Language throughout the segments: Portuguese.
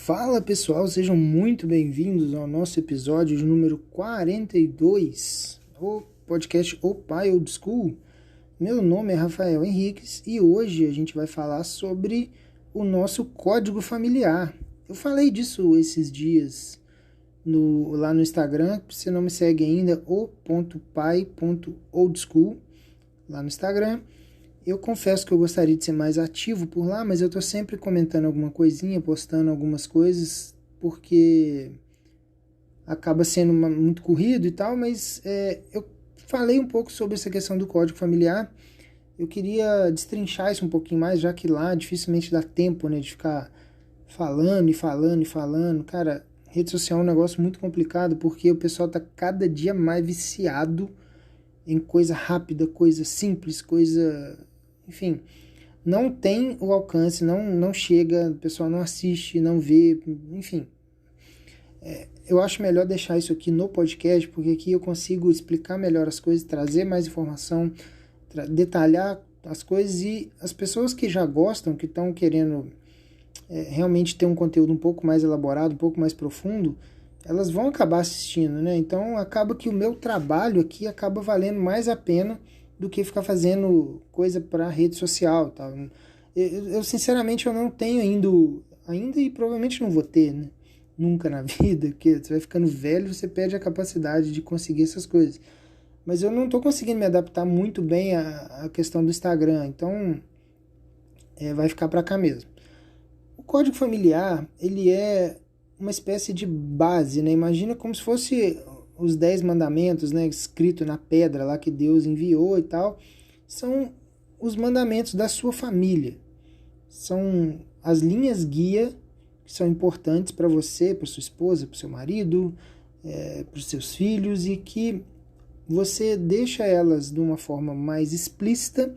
Fala pessoal, sejam muito bem-vindos ao nosso episódio de número 42, o podcast O Pai Old School. Meu nome é Rafael Henriques e hoje a gente vai falar sobre o nosso código familiar. Eu falei disso esses dias lá no Instagram, se você não me segue ainda, o.pai.oldschool lá no Instagram. Eu confesso que eu gostaria de ser mais ativo por lá, mas eu tô sempre comentando alguma coisinha, postando algumas coisas, porque acaba sendo muito corrido e tal, mas eu falei um pouco sobre essa questão do código familiar. Eu queria destrinchar isso um pouquinho mais, já que lá dificilmente dá tempo, né, de ficar falando e falando e falando. Cara, rede social é um negócio muito complicado, porque o pessoal tá cada dia mais viciado em coisa rápida, coisa simples, coisa... Enfim, não tem o alcance, não chega, o pessoal não assiste, não vê, enfim. Eu acho melhor deixar isso aqui no podcast, porque aqui eu consigo explicar melhor as coisas, trazer mais informação, detalhar as coisas, e as pessoas que já gostam, que estão querendo realmente ter um conteúdo um pouco mais elaborado, um pouco mais profundo, elas vão acabar assistindo, né? Então acaba que o meu trabalho aqui acaba valendo mais a pena do que ficar fazendo coisa para rede social, tal. Eu sinceramente eu não tenho ainda e provavelmente não vou ter, né? Nunca na vida, porque você vai ficando velho, você perde a capacidade de conseguir essas coisas. Mas eu não estou conseguindo me adaptar muito bem à questão do Instagram, então vai ficar para cá mesmo. O código familiar, ele é uma espécie de base, né? Imagina como se fosse os 10 mandamentos, né, escrito na pedra lá que Deus enviou e tal. São os mandamentos da sua família. São as linhas guia que são importantes para você, para sua esposa, para o seu marido, para os seus filhos, e que você deixa elas de uma forma mais explícita,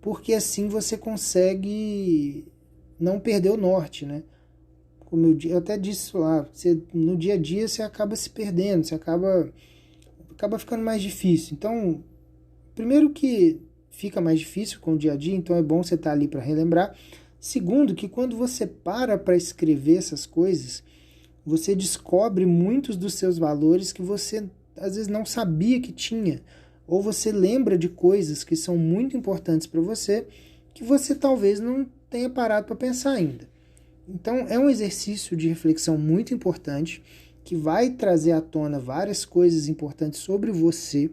porque assim você consegue não perder o norte, né? Como eu até disse lá, no dia a dia você acaba se perdendo, você acaba ficando mais difícil. Então, primeiro que fica mais difícil com o dia a dia, então é bom você estar ali para relembrar. Segundo, que quando você para escrever essas coisas, você descobre muitos dos seus valores que você às vezes não sabia que tinha, ou você lembra de coisas que são muito importantes para você, que você talvez não tenha parado para pensar ainda. Então é um exercício de reflexão muito importante, que vai trazer à tona várias coisas importantes sobre você,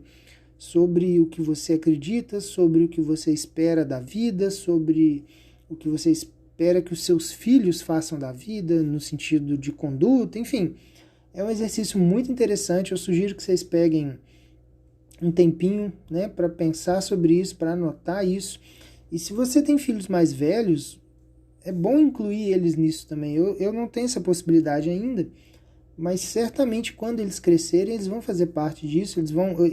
sobre o que você acredita, sobre o que você espera da vida, sobre o que você espera que os seus filhos façam da vida, no sentido de conduta, enfim. É um exercício muito interessante, eu sugiro que vocês peguem um tempinho, né, para pensar sobre isso, para anotar isso. E se você tem filhos mais velhos, é bom incluir eles nisso também. Eu não tenho essa possibilidade ainda, mas certamente quando eles crescerem, eles vão fazer parte disso.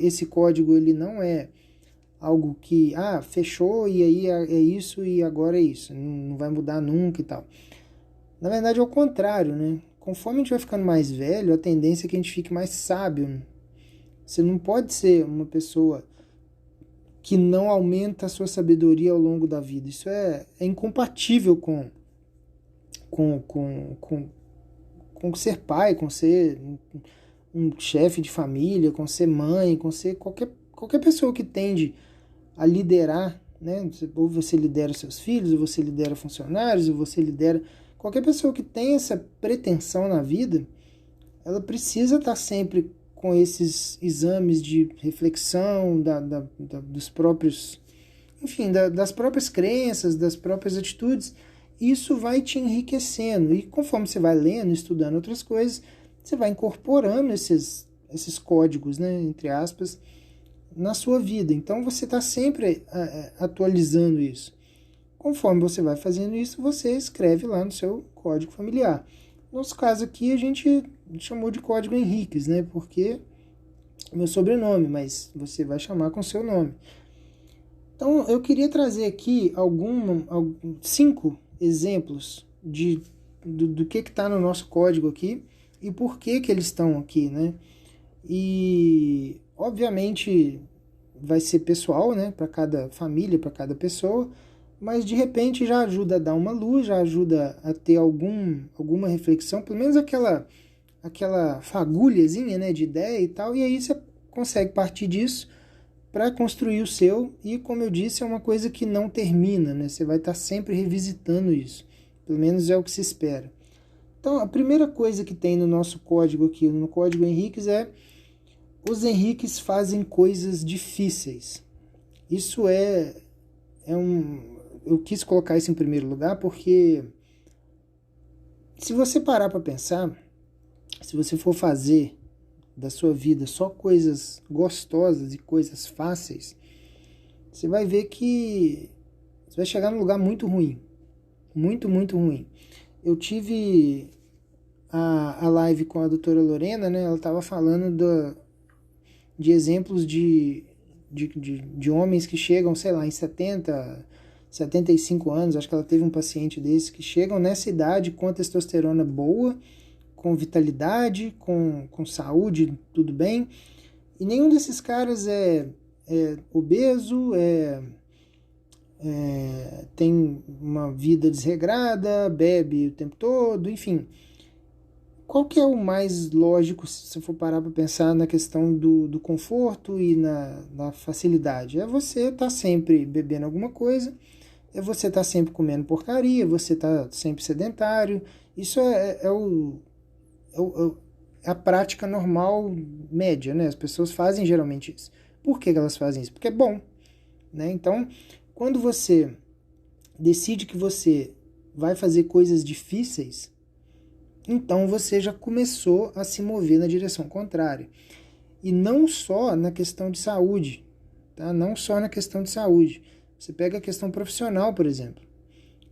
Esse código, ele não é algo que, fechou e aí é isso e agora é isso, não vai mudar nunca e tal. Na verdade é o contrário, né? Conforme a gente vai ficando mais velho, a tendência é que a gente fique mais sábio, né? Você não pode ser uma pessoa que não aumenta a sua sabedoria ao longo da vida. Isso é incompatível com ser pai, com ser um chefe de família, com ser mãe, com ser qualquer pessoa que tende a liderar, né? Ou você lidera seus filhos, ou você lidera funcionários, ou você lidera... Qualquer pessoa que tem essa pretensão na vida, ela precisa estar sempre com esses exames de reflexão dos próprios, enfim, das próprias crenças, das próprias atitudes. Isso vai te enriquecendo, e conforme você vai lendo, estudando outras coisas, você vai incorporando esses códigos, né, entre aspas, na sua vida. Então você está sempre atualizando isso. Conforme você vai fazendo isso, você escreve lá no seu código familiar. No nosso caso aqui, a gente chamou de código Henriques, né? Porque é meu sobrenome, mas você vai chamar com seu nome. Então, eu queria trazer aqui 5 exemplos do que está no nosso código aqui e por que eles estão aqui, né? E, obviamente, vai ser pessoal, né? Para cada família, para cada pessoa, mas de repente já ajuda a dar uma luz, já ajuda a ter alguma reflexão, pelo menos aquela fagulhazinha, né, de ideia e tal, e aí você consegue partir disso para construir o seu, e como eu disse, é uma coisa que não termina, né? Você vai estar sempre revisitando isso, pelo menos é o que se espera. Então, a primeira coisa que tem no nosso código aqui, no código Henriques, é: os Henriques fazem coisas difíceis. Isso eu quis colocar isso em primeiro lugar porque se você parar para pensar, se você for fazer da sua vida só coisas gostosas e coisas fáceis, você vai ver que você vai chegar num lugar muito ruim. Muito, muito ruim. Eu tive a live com a doutora Lorena, né? Ela estava falando de exemplos de homens que chegam, sei lá, em 75 anos, acho que ela teve um paciente desse, que chegam nessa idade com a testosterona boa, com vitalidade, com saúde, tudo bem, e nenhum desses caras é obeso, tem uma vida desregrada, bebe o tempo todo, enfim. Qual que é o mais lógico, se você for parar para pensar na questão do conforto e na facilidade? É você estar sempre bebendo alguma coisa, é você estar sempre comendo porcaria, você estar sempre sedentário. Isso é a prática normal média, né? As pessoas fazem geralmente isso. Por que elas fazem isso? Porque é bom, né? Então, quando você decide que você vai fazer coisas difíceis, então você já começou a se mover na direção contrária. E não só na questão de saúde, tá? Não só na questão de saúde. Você pega a questão profissional, por exemplo.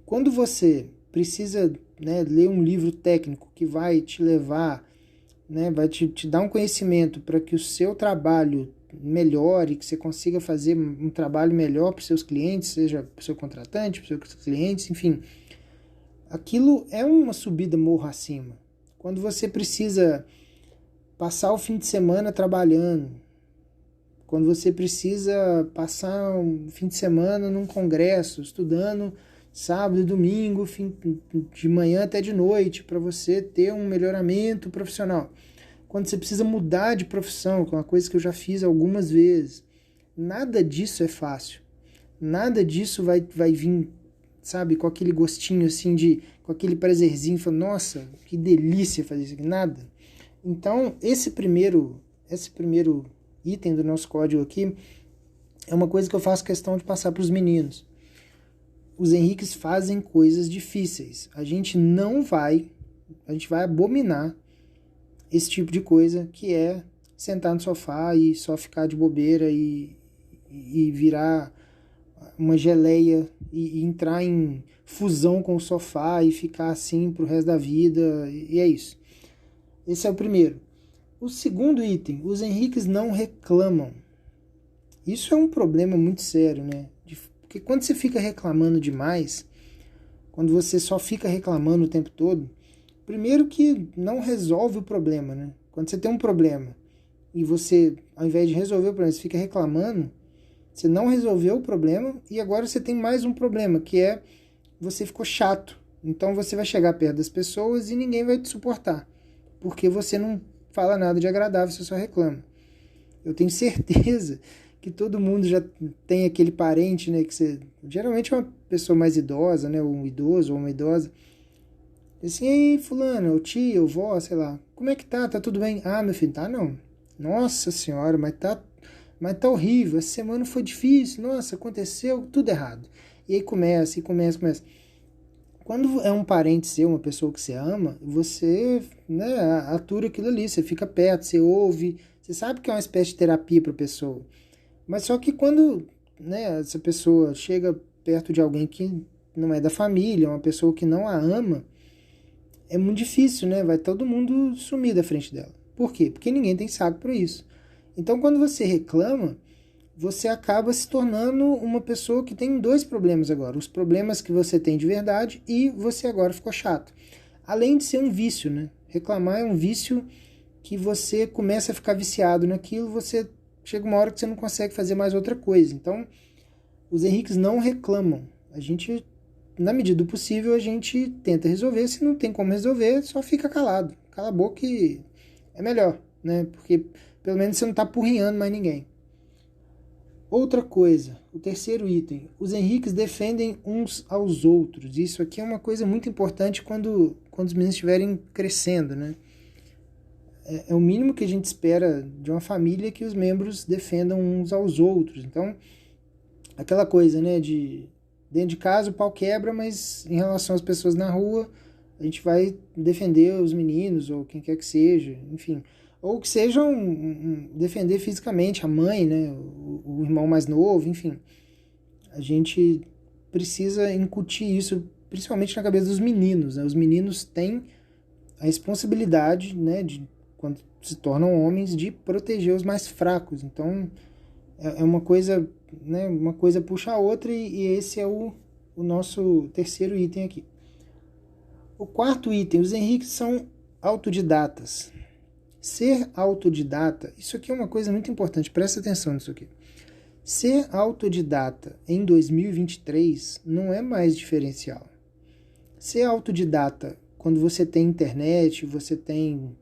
Quando você precisa, né, ler um livro técnico que vai te levar, né, vai te dar um conhecimento para que o seu trabalho melhore, que você consiga fazer um trabalho melhor para os seus clientes, seja para o seu contratante, para os seus clientes, enfim. Aquilo é uma subida morro acima. Quando você precisa passar o fim de semana trabalhando, quando você precisa passar um fim de semana num congresso, estudando sábado e domingo, de manhã até de noite, para você ter um melhoramento profissional. Quando você precisa mudar de profissão, que é uma coisa que eu já fiz algumas vezes. Nada disso é fácil. Nada disso vai vir, sabe, com aquele gostinho assim, com aquele prazerzinho, falando, nossa, que delícia fazer isso aqui. Nada. Então, esse primeiro item do nosso código aqui é uma coisa que eu faço questão de passar para os meninos. Os Henriques fazem coisas difíceis. A gente vai abominar esse tipo de coisa, que é sentar no sofá e só ficar de bobeira e virar uma geleia e entrar em fusão com o sofá e ficar assim pro resto da vida, e é isso. Esse é o primeiro. O segundo item, os Henriques não reclamam. Isso é um problema muito sério, né? Porque quando você fica reclamando demais, quando você só fica reclamando o tempo todo, primeiro que não resolve o problema, né? Quando você tem um problema e você, ao invés de resolver o problema, você fica reclamando, você não resolveu o problema e agora você tem mais um problema, que é você ficou chato. Então você vai chegar perto das pessoas e ninguém vai te suportar, porque você não fala nada de agradável, você só reclama. Eu tenho certeza que todo mundo já tem aquele parente, né, que você, geralmente é uma pessoa mais idosa, né, ou um idoso ou uma idosa, assim, ei, fulano, ou tia, ou vó, sei lá, como é que tá? Tá tudo bem? Ah, meu filho, tá não. Nossa senhora, mas tá horrível, essa semana foi difícil, nossa, aconteceu tudo errado. E aí começa. Quando é um parente seu, uma pessoa que você ama, você, né, atura aquilo ali, você fica perto, você ouve, você sabe que é uma espécie de terapia para a pessoa. Mas só que quando, né, essa pessoa chega perto de alguém que não é da família, uma pessoa que não a ama, é muito difícil, né? Vai todo mundo sumir da frente dela. Por quê? Porque ninguém tem saco para isso. Então, quando você reclama, você acaba se tornando uma pessoa que tem dois problemas agora. Os problemas que você tem de verdade e você agora ficou chato. Além de ser um vício, né? Reclamar é um vício que você começa a ficar viciado naquilo, você chega uma hora que você não consegue fazer mais outra coisa. Então, os Henriques não reclamam. A gente, na medida do possível, a gente tenta resolver. Se não tem como resolver, só fica calado. Cala a boca e é melhor, né? Porque pelo menos você não está apurrinhando mais ninguém. Outra coisa, o terceiro item. Os Henriques defendem uns aos outros. Isso aqui é uma coisa muito importante quando os meninos estiverem crescendo, né? É o mínimo que a gente espera de uma família, que os membros defendam uns aos outros. Então, aquela coisa, né, de dentro de casa o pau quebra, mas em relação às pessoas na rua, a gente vai defender os meninos, ou quem quer que seja, enfim. Ou que sejam defender fisicamente a mãe, né, o irmão mais novo, enfim. A gente precisa incutir isso, principalmente na cabeça dos meninos, né? Os meninos têm a responsabilidade, né, de quando se tornam homens, de proteger os mais fracos. Então, é uma coisa, né, uma coisa puxa a outra, e esse é o nosso terceiro item aqui. O quarto item, os Henriques são autodidatas. Ser autodidata, isso aqui é uma coisa muito importante, presta atenção nisso aqui. Ser autodidata em 2023 não é mais diferencial. Ser autodidata quando você tem internet, você tem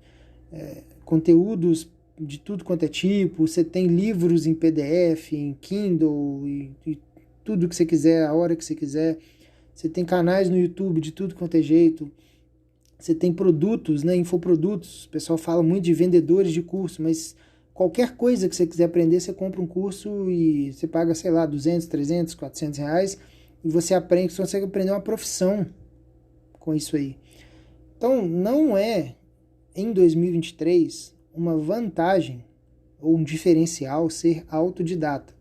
conteúdos de tudo quanto é tipo, você tem livros em PDF, em Kindle, e tudo que você quiser, a hora que você quiser. Você tem canais no YouTube de tudo quanto é jeito. Você tem produtos, né, infoprodutos. O pessoal fala muito de vendedores de curso, mas qualquer coisa que você quiser aprender, você compra um curso e você paga, sei lá, 200, 300, 400 reais, e você aprende, você consegue aprender uma profissão com isso aí. Então, não é, em 2023, uma vantagem ou um diferencial ser autodidata.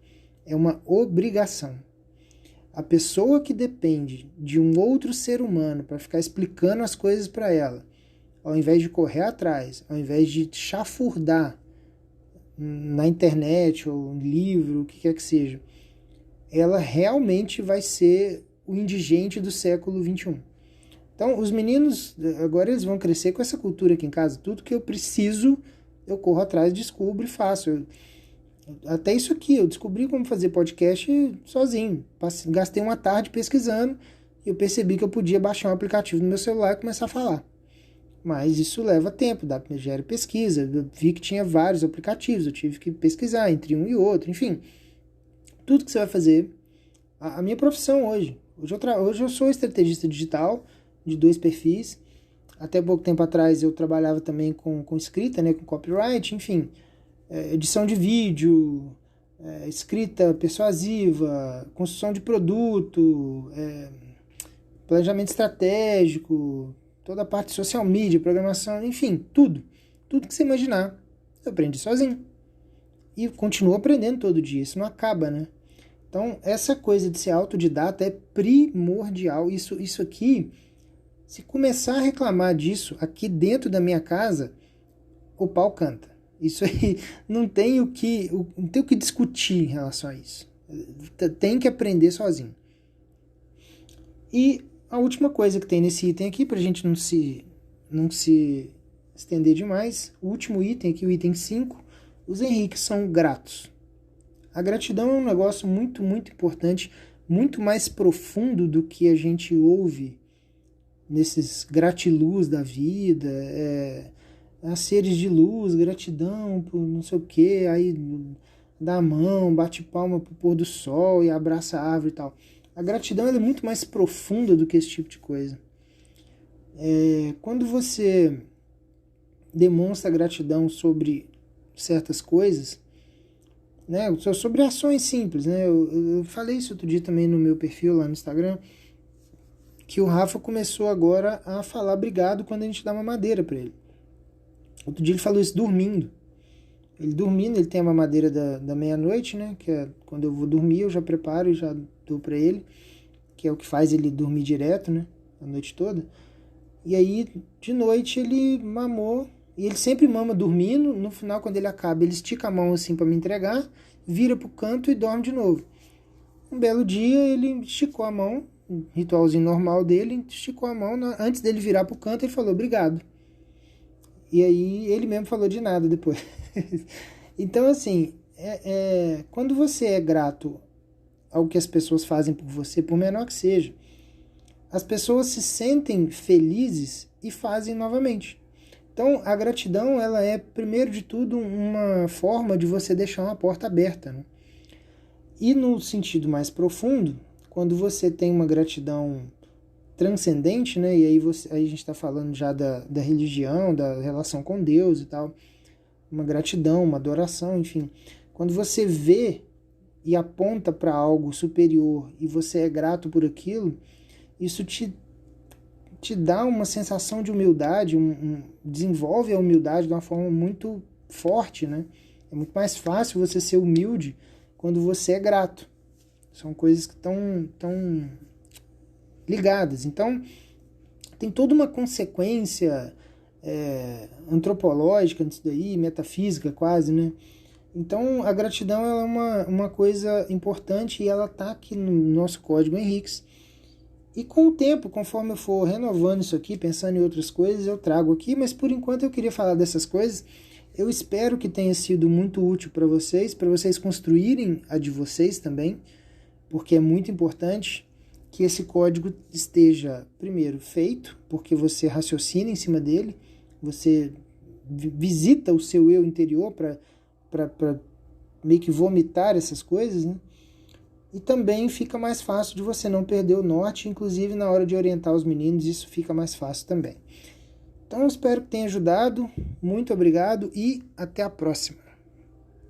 É uma obrigação. A pessoa que depende de um outro ser humano para ficar explicando as coisas para ela, ao invés de correr atrás, ao invés de chafurdar na internet ou em livro, o que quer que seja, ela realmente vai ser o indigente do século XXI. Então, os meninos, agora eles vão crescer com essa cultura aqui em casa. Tudo que eu preciso, eu corro atrás, descubro e faço. Até isso aqui, eu descobri como fazer podcast sozinho. Gastei uma tarde pesquisando e eu percebi que eu podia baixar um aplicativo no meu celular e começar a falar. Mas isso leva tempo, gera pesquisa. Eu vi que tinha vários aplicativos, eu tive que pesquisar entre um e outro, enfim. Tudo que você vai fazer. A minha profissão hoje eu sou estrategista digital de 2 perfis. Até pouco tempo atrás eu trabalhava também com escrita, né, com copyright, enfim. Edição de vídeo, escrita persuasiva, construção de produto, planejamento estratégico, toda a parte de social media, programação, enfim, tudo. Tudo que você imaginar, eu aprendi sozinho. E continuo aprendendo todo dia, isso não acaba, né? Então, essa coisa de ser autodidata é primordial. Isso aqui, se começar a reclamar disso aqui dentro da minha casa, o pau canta. Isso aí não tem o que discutir em relação a isso. Tem que aprender sozinho. E a última coisa que tem nesse item aqui, para a gente não se estender demais, o último item aqui, o item 5, os Henriques são gratos. A gratidão é um negócio muito, muito importante, muito mais profundo do que a gente ouve nesses gratiluz da vida, seres de luz, gratidão por não sei o que, aí dá a mão, bate palma pro pôr do sol e abraça a árvore e tal. A gratidão é muito mais profunda do que esse tipo de coisa. Quando você demonstra gratidão sobre certas coisas, né, sobre ações simples, né, eu falei isso outro dia também no meu perfil lá no Instagram, que o Rafa começou agora a falar obrigado quando a gente dá uma mamadeira para ele. Outro dia ele falou isso dormindo. Ele dormindo, ele tem a mamadeira da meia-noite, né? Que é quando eu vou dormir, eu já preparo e já dou pra ele. Que é o que faz ele dormir direto, né? A noite toda. E aí, de noite, ele mamou. E ele sempre mama dormindo. No final, quando ele acaba, ele estica a mão assim pra me entregar. Vira pro canto e dorme de novo. Um belo dia, ele esticou a mão. Um ritualzinho normal dele. Esticou a mão. Antes dele virar pro canto, ele falou obrigado. E aí ele mesmo falou de nada depois. Então, assim, quando você é grato ao que as pessoas fazem por você, por menor que seja, as pessoas se sentem felizes e fazem novamente. Então, a gratidão, ela é, primeiro de tudo, uma forma de você deixar uma porta aberta, né? E no sentido mais profundo, quando você tem uma gratidão transcendente, né? E aí, aí a gente está falando já da religião, da relação com Deus e tal, uma gratidão, uma adoração, enfim. Quando você vê e aponta para algo superior e você é grato por aquilo, isso te dá uma sensação de humildade, desenvolve a humildade de uma forma muito forte, né? É muito mais fácil você ser humilde quando você é grato. São coisas que estão ligadas. Então, tem toda uma consequência antropológica nisso daí, metafísica quase, né? Então, a gratidão ela é uma coisa importante e ela está aqui no nosso código Henriques. E com o tempo, conforme eu for renovando isso aqui, pensando em outras coisas, eu trago aqui, mas por enquanto eu queria falar dessas coisas. Eu espero que tenha sido muito útil para vocês construírem a de vocês também, porque é muito importante que esse código esteja, primeiro, feito, porque você raciocina em cima dele, você visita o seu eu interior para meio que vomitar essas coisas, né? E também fica mais fácil de você não perder o norte, inclusive na hora de orientar os meninos, isso fica mais fácil também. Então, espero que tenha ajudado. Muito obrigado e até a próxima.